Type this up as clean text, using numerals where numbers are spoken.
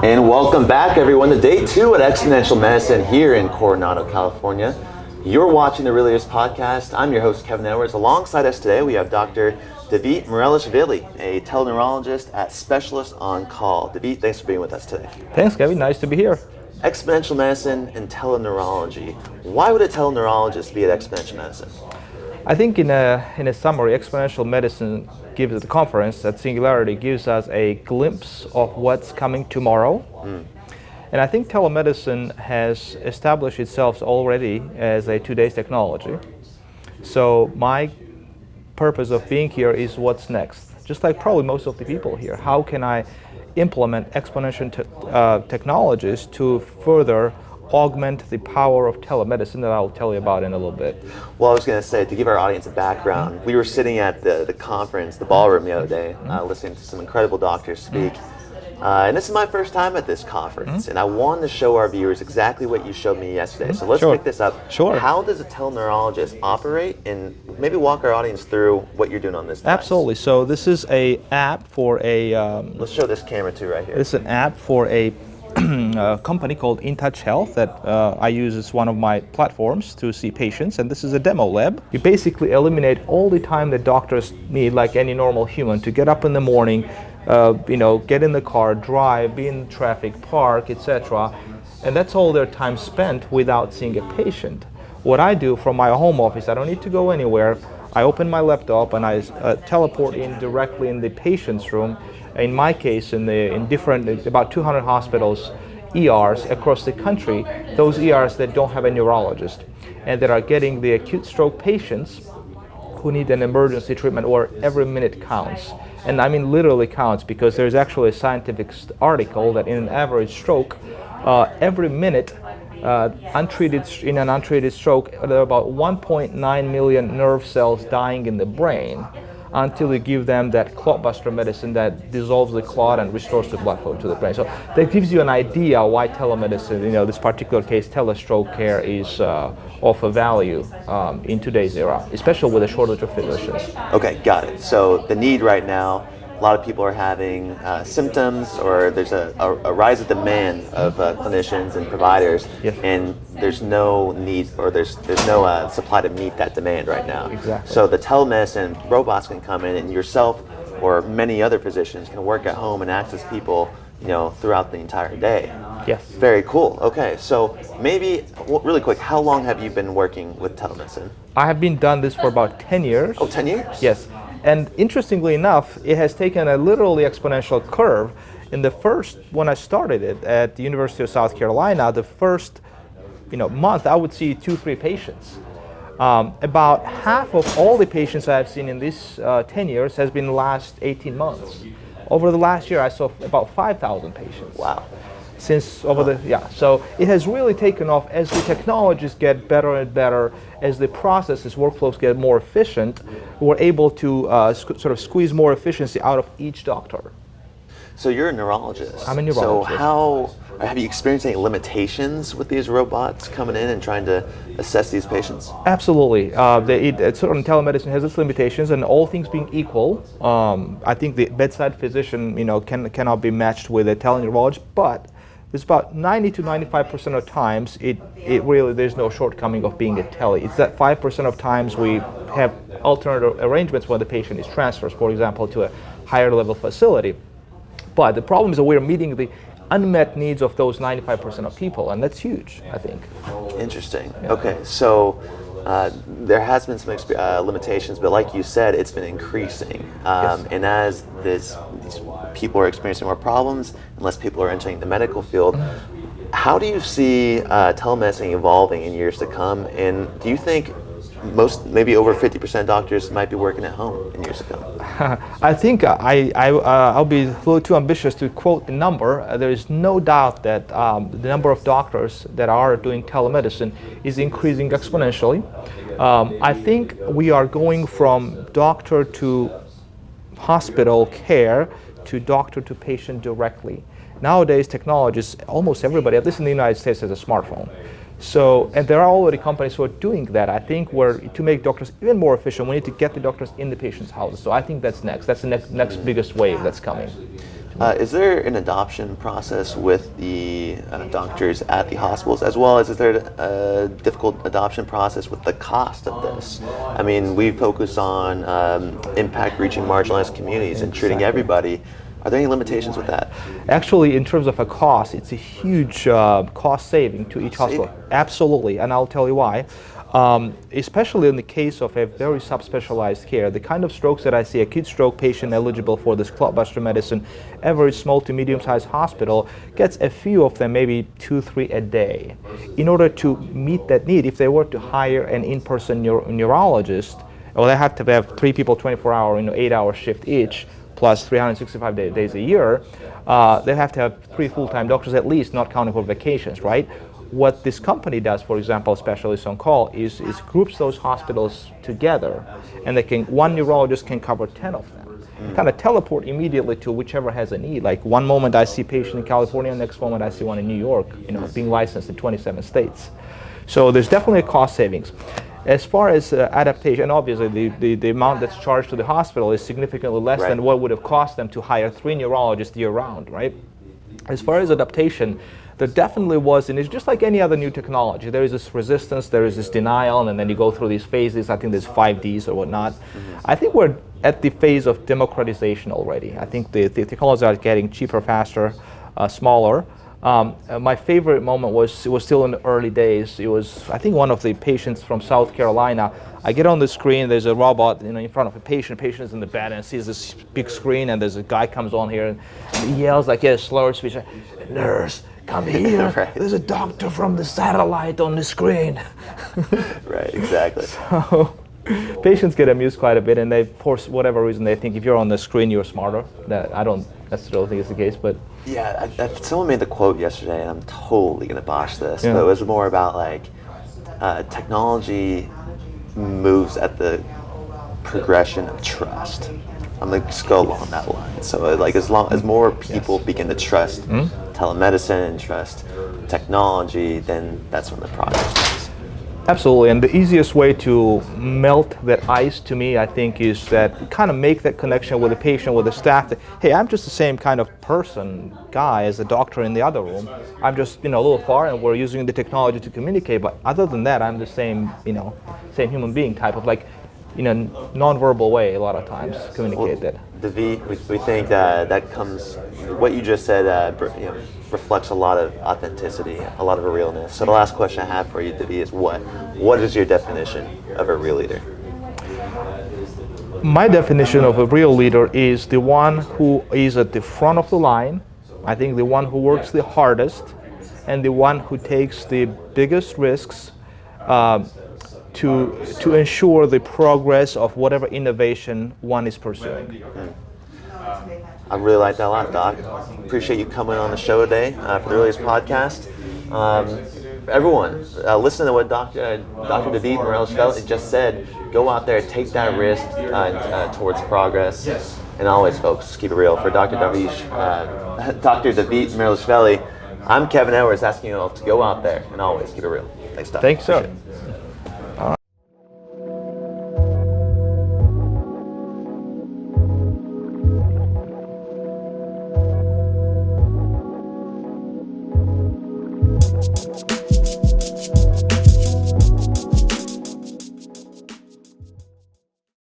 And welcome back, everyone, to day 2 at Exponential Medicine here in Coronado, California. You're watching the Really Is podcast. I'm your host, Kevin Edwards. Alongside us today, we have Dr. Davit Mrelashvili, a teleneurologist at Specialist on Call. Davit, thanks for being with us today. Thanks, Kevin. Nice to be here. Exponential Medicine and teleneurology. Why would a teleneurologist be at Exponential Medicine? I think in a summary, Exponential Medicine gives the conference, that Singularity, gives us a glimpse of what's coming tomorrow. And I think telemedicine has established itself already as a today's technology. So my purpose of being here is what's next. Just like probably most of the people here, how can I implement exponential technologies to further augment the power of telemedicine that I'll tell you about in a little bit. Well, I was going to say, to give our audience a background, we were sitting at the conference, the ballroom the other day, listening to some incredible doctors speak. And this is my first time at this conference, and I wanted to show our viewers exactly what you showed me yesterday. So let's pick this up. Sure. How does a teleneurologist operate, and maybe walk our audience through what you're doing on this device? Absolutely. So this is an app for a... let's show this camera too right here. This is an app for a company called Untitled Health that I use as one of my platforms to see patients, and this is a demo lab. You basically eliminate all the time that doctors need, like any normal human, to get up in the morning, get in the car, drive, be in traffic, park, etc. And that's all their time spent without seeing a patient. What I do from my home office, I don't need to go anywhere. I open my laptop and I teleport in directly in the patient's room. In my case, in about 200 hospitals, ERs across the country, those ERs that don't have a neurologist and that are getting the acute stroke patients who need an emergency treatment where every minute counts. And I mean literally counts, because there's actually a scientific article that in an average stroke, every minute in an untreated stroke, there are about 1.9 million nerve cells dying in the brain until you give them that clot buster medicine that dissolves the clot and restores the blood flow to the brain. So that gives you an idea why telemedicine, this particular case, telestroke care, is of a value in today's era, especially with a shortage of physicians. Okay, got it. So the need right now, a lot of people are having symptoms, or there's a rise of demand of clinicians and providers, and there's no need, or there's no supply to meet that demand right now. Exactly. So the telemedicine robots can come in, and yourself or many other physicians can work at home and access people, throughout the entire day. Yes. Very cool. Okay, so maybe really quick, how long have you been working with telemedicine? I have been done this for about 10 years. Oh, 10 years? Yes. And interestingly enough, it has taken a literally exponential curve. When I started it at the University of South Carolina, the first month, I would see 2-3 patients. About half of all the patients I have seen in these 10 years has been the last 18 months. Over the last year, I saw about 5,000 patients. Wow. So it has really taken off as the technologies get better and better, as the processes, workflows get more efficient. We're able to sort of squeeze more efficiency out of each doctor. So you're a neurologist. I'm a neurologist. So how have you experienced any limitations with these robots coming in and trying to assess these patients? Absolutely. Certain telemedicine has its limitations, and all things being equal, I think the bedside physician, cannot be matched with a teleneurologist, but it's about 90 to 95% of times it really, there's no shortcoming of being a tele. It's that 5% of times we have alternative arrangements when the patient is transferred, for example, to a higher level facility. But the problem is that we're meeting the unmet needs of those 95% of people, and that's huge, I think. Interesting. Yeah. Okay, so there has been some limitations, but like you said, it's been increasing. Yes. And as these people are experiencing more problems, and less people are entering the medical field, how do you see telemedicine evolving in years to come? And do you think maybe over 50% doctors might be working at home in years to come? I think I'll be a little too ambitious to quote the number. There is no doubt that the number of doctors that are doing telemedicine is increasing exponentially. I think we are going from doctor to hospital care to doctor to patient directly. Nowadays, technologies, almost everybody, at least in the United States, has a smartphone. So, and there are already companies who are doing that. I think to make doctors even more efficient, we need to get the doctors in the patient's houses. So I think that's next. That's the next biggest wave that's coming. Is there an adoption process with the doctors at the hospitals, as well as is there a difficult adoption process with the cost of this? I mean, we focus on impact reaching marginalized communities and treating everybody. Are there any limitations with that? Actually, in terms of a cost, it's a huge cost saving to each hospital. Absolutely, and I'll tell you why. Especially in the case of a very subspecialized care, the kind of strokes that I see, acute stroke patient eligible for this clotbuster medicine, every small to medium-sized hospital gets a few of them, maybe 2-3 a day. In order to meet that need, if they were to hire an in-person neurologist, well, they have to have 3 people, 24-hour, 8-hour shift each, plus 365 days a year. They have to have 3 full-time doctors at least, not counting for vacations, right? What this company does, for example, Specialists on Call, is groups those hospitals together, and one neurologist can cover 10 of them. Kind of teleport immediately to whichever has a need. Like one moment I see a patient in California, next moment I see one in New York, being licensed in 27 states. So there's definitely a cost savings. As far as adaptation, obviously the amount that's charged to the hospital is significantly less than what would have cost them to hire 3 neurologists year-round, right? As far as adaptation, there definitely was, and it's just like any other new technology. There is this resistance, there is this denial, and then you go through these phases. I think there's 5Ds or whatnot. I think we're at the phase of democratization already. I think the technologies are getting cheaper, faster, smaller. My favorite moment it was still in the early days. It was, I think, one of the patients from South Carolina. I get on the screen, there's a robot in front of a patient. Patient is in the bed and sees this big screen, and there's a guy comes on here and he yells like, slurred speech, "Nurse, come here, there's a doctor from the satellite on the screen." Right, exactly. So patients get amused quite a bit, and they, for whatever reason, they think if you're on the screen, you're smarter. That I don't necessarily think is the case, but yeah, someone made the quote yesterday, and I'm totally gonna botch this, but it was more about like technology moves at the progression of trust. I'm gonna just go along that line. So like as long as more people begin to trust telemedicine and trust technology, then that's when the progress comes. Absolutely, and the easiest way to melt that ice to me, I think, is that kind of make that connection with the patient, with the staff, that, hey, I'm just the same kind of guy as the doctor in the other room. I'm just, a little far, and we're using the technology to communicate, but other than that, I'm the same, same human being type of non-verbal way a lot of times communicate that. Davit, we think that comes, what you just said reflects a lot of authenticity, a lot of a realness. So the last question I have for you, Davit, is what is your definition of a real leader? My definition of a real leader is the one who is at the front of the line, I think the one who works the hardest, and the one who takes the biggest risks to ensure the progress of whatever innovation one is pursuing. I really like that a lot, Doc. Appreciate you coming on the show today for the Earliest Podcast. Everyone, listen to what Dr. Davit Mrelashvili just said. Go out there, take that risk towards progress. And always, folks, keep it real. For Dr. Davit Mrelashvili, I'm Kevin Edwards asking you all to go out there and always keep it real. Thanks, Doc. Thanks, sir.